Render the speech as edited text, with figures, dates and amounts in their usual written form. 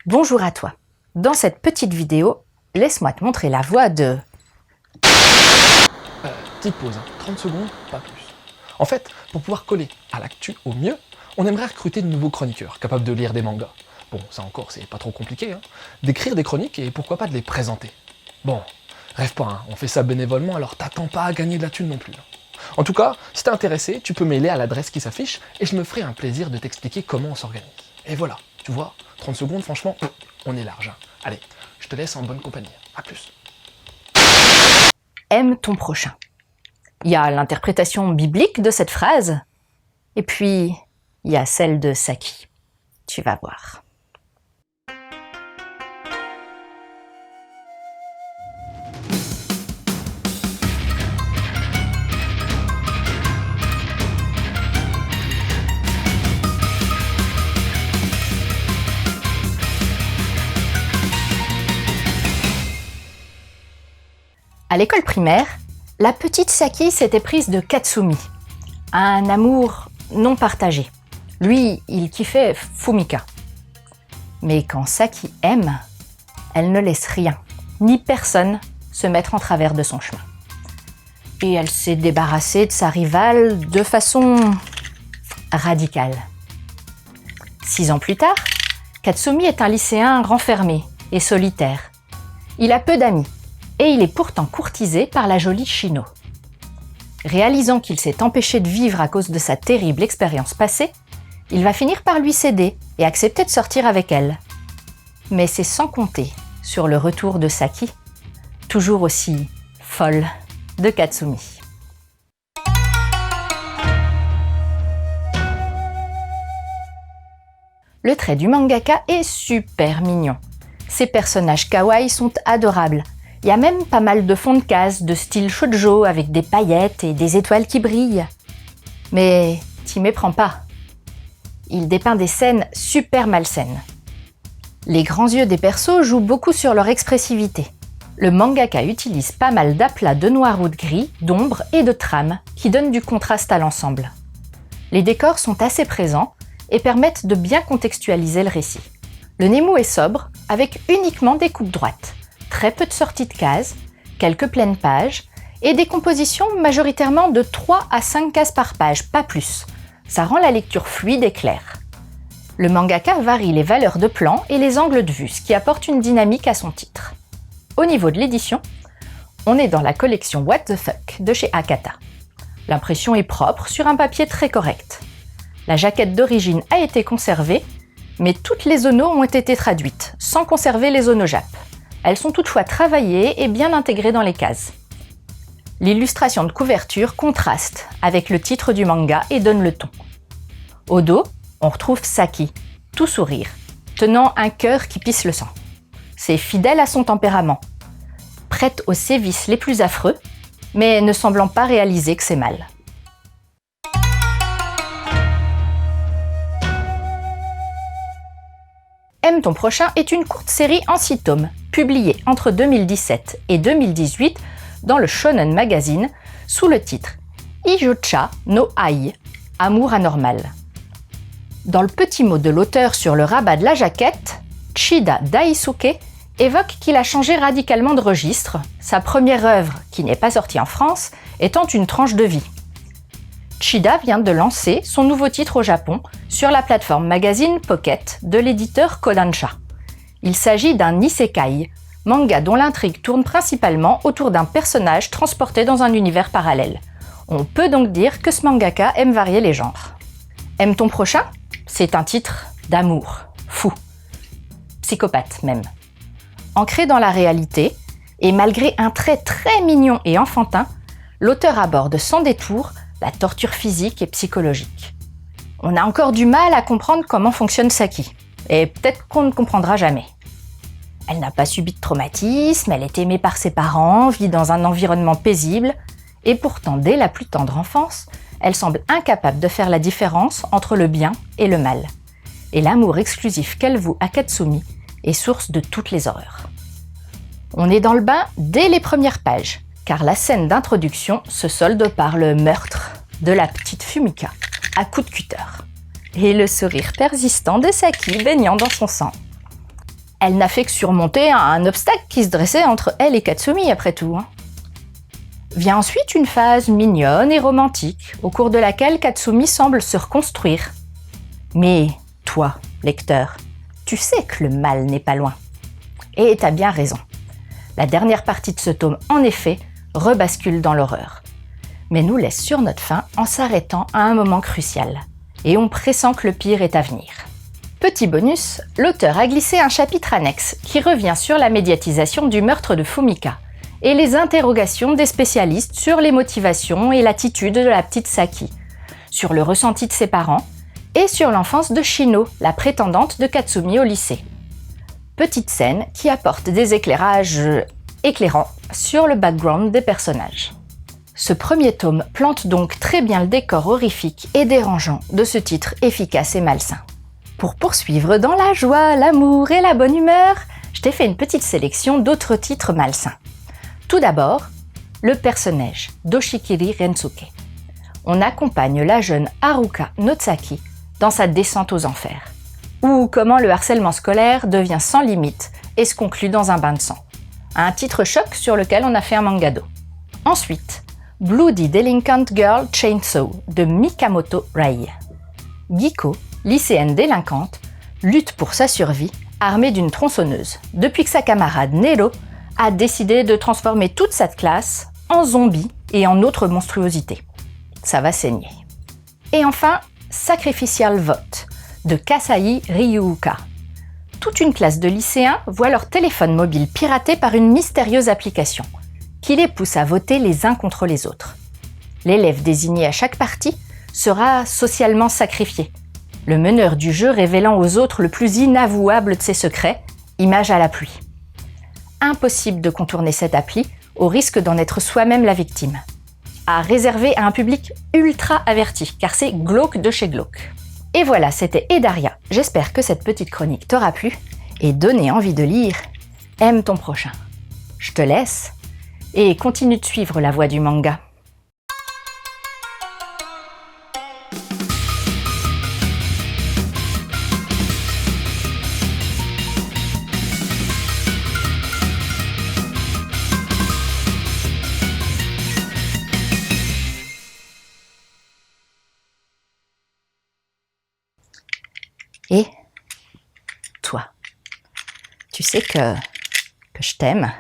Bonjour à toi. Dans cette petite vidéo, laisse-moi te montrer la voix de... Petite pause, 30 secondes, pas plus. En fait, pour pouvoir coller à l'actu au mieux, on aimerait recruter de nouveaux chroniqueurs capables de lire des mangas. Bon, ça encore, c'est pas trop compliqué, d'écrire des chroniques et pourquoi pas de les présenter. Bon, rêve pas, on fait ça bénévolement, alors t'attends pas à gagner de la thune non plus. En tout cas, si t'es intéressé, tu peux mailer à l'adresse qui s'affiche et je me ferai un plaisir de t'expliquer comment on s'organise. Et voilà, tu vois, 30 secondes, franchement, on est large. Allez, je te laisse en bonne compagnie. À plus. Aime ton prochain. Il y a l'interprétation biblique de cette phrase, et puis il y a celle de Saki. Tu vas voir. À l'école primaire, la petite Saki s'était prise de Katsumi, un amour non partagé. Lui, il kiffait Fumika. Mais quand Saki aime, elle ne laisse rien, ni personne, se mettre en travers de son chemin. Et elle s'est débarrassée de sa rivale de façon radicale. 6 ans plus tard, Katsumi est un lycéen renfermé et solitaire. Il a peu d'amis. Et il est pourtant courtisé par la jolie Shino. Réalisant qu'il s'est empêché de vivre à cause de sa terrible expérience passée, il va finir par lui céder et accepter de sortir avec elle. Mais c'est sans compter sur le retour de Saki, toujours aussi folle de Katsumi. Le trait du mangaka est super mignon. Ses personnages kawaii sont adorables. Il y a même pas mal de fonds de case de style shoujo avec des paillettes et des étoiles qui brillent. Mais t'y méprends pas. Il dépeint des scènes super malsaines. Les grands yeux des persos jouent beaucoup sur leur expressivité. Le mangaka utilise pas mal d'aplats de noir ou de gris, d'ombre et de trame qui donnent du contraste à l'ensemble. Les décors sont assez présents et permettent de bien contextualiser le récit. Le Nemu est sobre avec uniquement des coupes droites. Très peu de sorties de cases, quelques pleines pages et des compositions majoritairement de 3 à 5 cases par page, pas plus. Ça rend la lecture fluide et claire. Le mangaka varie les valeurs de plan et les angles de vue, ce qui apporte une dynamique à son titre. Au niveau de l'édition, on est dans la collection What the Fuck de chez Akata. L'impression est propre sur un papier très correct. La jaquette d'origine a été conservée, mais toutes les onos ont été traduites, sans conserver les onojap. Elles sont toutefois travaillées et bien intégrées dans les cases. L'illustration de couverture contraste avec le titre du manga et donne le ton. Au dos, on retrouve Saki, tout sourire, tenant un cœur qui pisse le sang. C'est fidèle à son tempérament, prête aux sévices les plus affreux, mais ne semblant pas réaliser que c'est mal. Aime ton prochain est une courte série en 6 tomes, publiée entre 2017 et 2018 dans le Shonen Magazine sous le titre Ijocha no Ai, Amour anormal. Dans le petit mot de l'auteur sur le rabat de la jaquette, Chida Daisuke évoque qu'il a changé radicalement de registre, sa première œuvre, qui n'est pas sortie en France, étant une tranche de vie. Chida vient de lancer son nouveau titre au Japon sur la plateforme Magazine Pocket de l'éditeur Kodansha. Il s'agit d'un isekai, manga dont l'intrigue tourne principalement autour d'un personnage transporté dans un univers parallèle. On peut donc dire que ce mangaka aime varier les genres. Aime ton prochain ? C'est un titre d'amour, fou, psychopathe même. Ancré dans la réalité, et malgré un trait très mignon et enfantin, l'auteur aborde sans détour la torture physique et psychologique. On a encore du mal à comprendre comment fonctionne Saki, et peut-être qu'on ne comprendra jamais. Elle n'a pas subi de traumatisme, elle est aimée par ses parents, vit dans un environnement paisible, et pourtant, dès la plus tendre enfance, elle semble incapable de faire la différence entre le bien et le mal. Et l'amour exclusif qu'elle voue à Katsumi est source de toutes les horreurs. On est dans le bain dès les premières pages, car la scène d'introduction se solde par le meurtre de la petite Fumika à coups de cutter et le sourire persistant de Saki baignant dans son sang. Elle n'a fait que surmonter un obstacle qui se dressait entre elle et Katsumi après tout. Vient ensuite une phase mignonne et romantique, au cours de laquelle Katsumi semble se reconstruire. Mais toi, lecteur, tu sais que le mal n'est pas loin. Et t'as bien raison. La dernière partie de ce tome, en effet, rebascule dans l'horreur, mais nous laisse sur notre faim en s'arrêtant à un moment crucial. Et on pressent que le pire est à venir. Petit bonus, l'auteur a glissé un chapitre annexe qui revient sur la médiatisation du meurtre de Fumika et les interrogations des spécialistes sur les motivations et l'attitude de la petite Saki, sur le ressenti de ses parents et sur l'enfance de Shino, la prétendante de Katsumi au lycée. Petite scène qui apporte des éclairages éclairants sur le background des personnages. Ce premier tome plante donc très bien le décor horrifique et dérangeant de ce titre efficace et malsain. Pour poursuivre dans la joie, l'amour et la bonne humeur, je t'ai fait une petite sélection d'autres titres malsains. Tout d'abord, le personnage d'Oshikiri Rensuke. On accompagne la jeune Haruka Notsaki dans sa descente aux enfers, ou comment le harcèlement scolaire devient sans limite et se conclut dans un bain de sang. Un titre choc sur lequel on a fait un mangado. Ensuite, Bloody Delinquent Girl Chainsaw de Mikamoto Rai. Giko, lycéenne délinquante, lutte pour sa survie, armée d'une tronçonneuse, depuis que sa camarade Nero a décidé de transformer toute cette classe en zombies et en autres monstruosités. Ça va saigner. Et enfin, Sacrificial Vote de Kasai Ryuuka. Toute une classe de lycéens voit leur téléphone mobile piraté par une mystérieuse application qui les pousse à voter les uns contre les autres. L'élève désigné à chaque partie sera socialement sacrifié, le meneur du jeu révélant aux autres le plus inavouable de ses secrets, image à la pluie. Impossible de contourner cette appli, au risque d'en être soi-même la victime. À réserver à un public ultra averti, car c'est glauque de chez glauque. Et voilà, c'était Edaria. J'espère que cette petite chronique t'aura plu et donné envie de lire. Aime ton prochain. Je te laisse et continue de suivre la voie du manga. Et toi, tu sais que je t'aime.